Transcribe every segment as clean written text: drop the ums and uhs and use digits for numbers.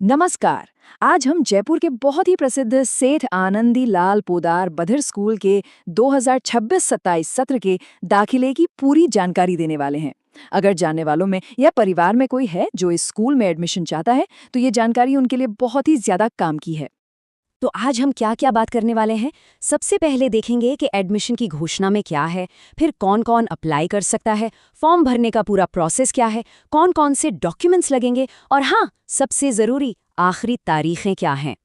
नमस्कार। आज हम जयपुर के बहुत ही प्रसिद्ध सेठ आनंदी लाल पोदार बधिर स्कूल के 2026-27 सत्र के दाखिले की पूरी जानकारी देने वाले हैं। अगर जानने वालों में या परिवार में कोई है जो इस स्कूल में एडमिशन चाहता है, तो ये जानकारी उनके लिए बहुत ही ज्यादा काम की है। तो आज हम क्या क्या बात करने वाले हैं। सबसे पहले देखेंगे कि एडमिशन की घोषणा में क्या है, फिर कौन कौन अप्लाई कर सकता है, फॉर्म भरने का पूरा प्रोसेस क्या है, कौन कौन से डॉक्यूमेंट्स लगेंगे और हाँ, सबसे ज़रूरी आखिरी तारीखें क्या हैं।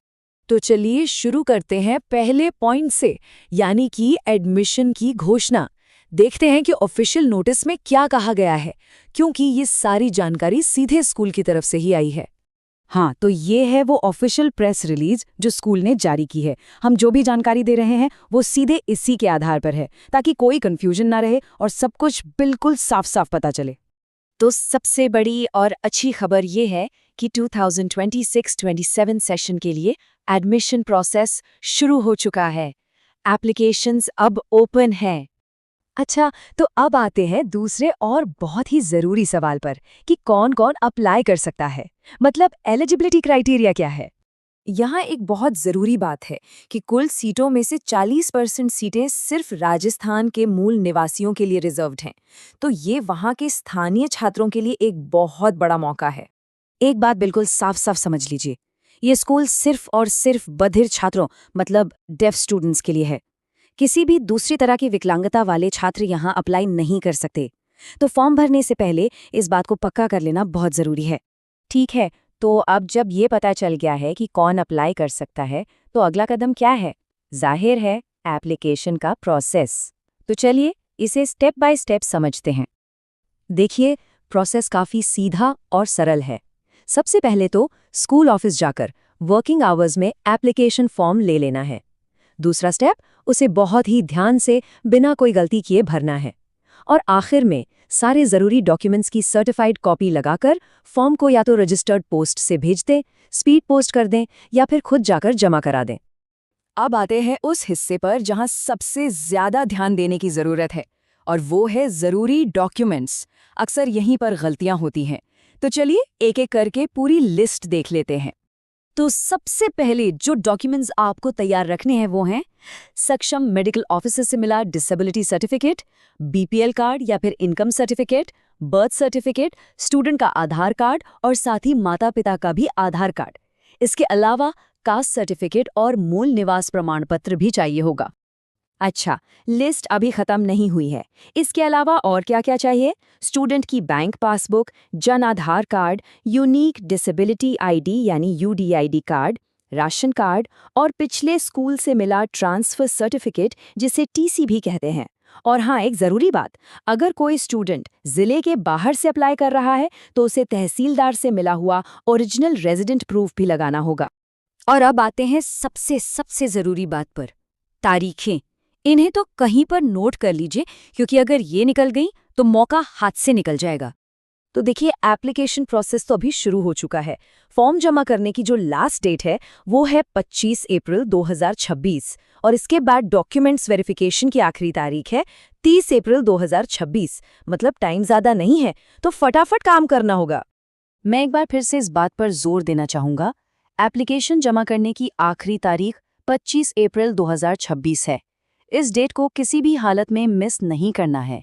तो चलिए शुरू करते हैं पहले पॉइंट से, यानी कि एडमिशन की घोषणा। देखते हैं कि ऑफिशियल नोटिस में क्या कहा गया है, क्योंकि ये सारी जानकारी सीधे स्कूल की तरफ से ही आई है। हाँ, तो ये है वो ऑफिशियल प्रेस रिलीज जो स्कूल ने जारी की है। हम जो भी जानकारी दे रहे हैं वो सीधे इसी के आधार पर है, ताकि कोई कंफ्यूजन ना रहे और सब कुछ बिल्कुल साफ साफ पता चले। तो सबसे बड़ी और अच्छी खबर ये है कि 2026-27 सेशन के लिए एडमिशन प्रोसेस शुरू हो चुका है। एप्लीकेशंस अब ओपन है। अच्छा, तो अब आते हैं दूसरे और बहुत ही ज़रूरी सवाल पर कि कौन-कौन अप्लाई कर सकता है। मतलब एलिजिबिलिटी क्राइटेरिया क्या है। यहाँ एक बहुत ज़रूरी बात है कि कुल सीटों में से 40% सीटें सिर्फ राजस्थान के मूल निवासियों के लिए रिजर्व्ड हैं। तो ये वहाँ के स्थानीय छात्रों के लिए एक बहुत बड़ा मौका है। एक बात बिल्कुल साफ साफ समझ लीजिए, ये स्कूल सिर्फ और सिर्फ बधिर छात्रों मतलब डेफ स्टूडेंट्स के लिए है। किसी भी दूसरी तरह की विकलांगता वाले छात्र यहाँ अप्लाई नहीं कर सकते। तो फॉर्म भरने से पहले इस बात को पक्का कर लेना बहुत ज़रूरी है। ठीक है, तो अब जब ये पता चल गया है कि कौन अप्लाई कर सकता है, तो अगला कदम क्या है? जाहिर है, एप्लीकेशन का प्रोसेस। तो चलिए इसे स्टेप बाय स्टेप समझते हैं। देखिए, प्रोसेस काफ़ी सीधा और सरल है। सबसे पहले तो स्कूल ऑफिस जाकर वर्किंग आवर्स में एप्लीकेशन फॉर्म ले लेना है। दूसरा स्टेप, उसे बहुत ही ध्यान से बिना कोई गलती किए भरना है। और आखिर में सारे ज़रूरी डॉक्यूमेंट्स की सर्टिफाइड कॉपी लगाकर फॉर्म को या तो रजिस्टर्ड पोस्ट से भेज दें, स्पीड पोस्ट कर दें या फिर खुद जाकर जमा करा दें। अब आते हैं उस हिस्से पर जहाँ सबसे ज़्यादा ध्यान देने की ज़रूरत है, और वो है ज़रूरी डॉक्यूमेंट्स। अक्सर यहीं पर गलतियाँ होती हैं। तो चलिए एक एक करके पूरी लिस्ट देख लेते हैं। तो सबसे पहले जो डॉक्यूमेंट्स आपको तैयार रखने हैं वो हैं सक्षम मेडिकल ऑफिसर से मिला डिसेबिलिटी सर्टिफिकेट, बीपीएल कार्ड या फिर income certificate, birth certificate, student का आधार कार्ड और साथ ही माता पिता का भी आधार कार्ड। इसके अलावा कास्ट सर्टिफिकेट और मूल निवास प्रमाण पत्र भी चाहिए होगा। अच्छा, लिस्ट अभी खत्म नहीं हुई है। इसके अलावा और क्या क्या चाहिए? स्टूडेंट की bank passbook, Jan Aadhaar card, unique disability ID यानी यूडीआईडी कार्ड, राशन कार्ड और पिछले स्कूल से मिला ट्रांसफर सर्टिफिकेट जिसे टीसी भी कहते हैं। और हाँ, एक ज़रूरी बात, अगर कोई स्टूडेंट ज़िले के बाहर से अप्लाई कर रहा है तो उसे तहसीलदार से मिला हुआ ओरिजिनल रेजिडेंट प्रूफ भी लगाना होगा। और अब आते हैं सबसे सबसे ज़रूरी बात पर, तारीखें। इन्हें तो कहीं पर नोट कर लीजिए, क्योंकि अगर ये निकल गई तो मौका हाथ से निकल जाएगा। तो देखिए, एप्लीकेशन प्रोसेस तो अभी शुरू हो चुका है। फॉर्म जमा करने की जो लास्ट डेट है वो है 25 अप्रैल 2026 और इसके बाद डॉक्यूमेंट्स वेरिफिकेशन की आखिरी तारीख है 30 अप्रैल 2026। मतलब टाइम ज़्यादा नहीं है, तो फटाफट काम करना होगा। मैं एक बार फिर से इस बात पर जोर देना चाहूँगा, एप्लीकेशन जमा करने की आखिरी तारीख 25 अप्रैल 2026 है। इस डेट को किसी भी हालत में मिस नहीं करना है।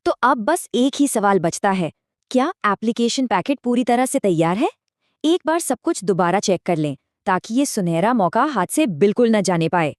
तो अब बस एक ही सवाल बचता है, क्या एप्लीकेशन पैकेट पूरी तरह से तैयार है? एक बार सब कुछ दोबारा चेक कर लें, ताकि ये सुनहरा मौका हाथ से बिल्कुल न जाने पाए।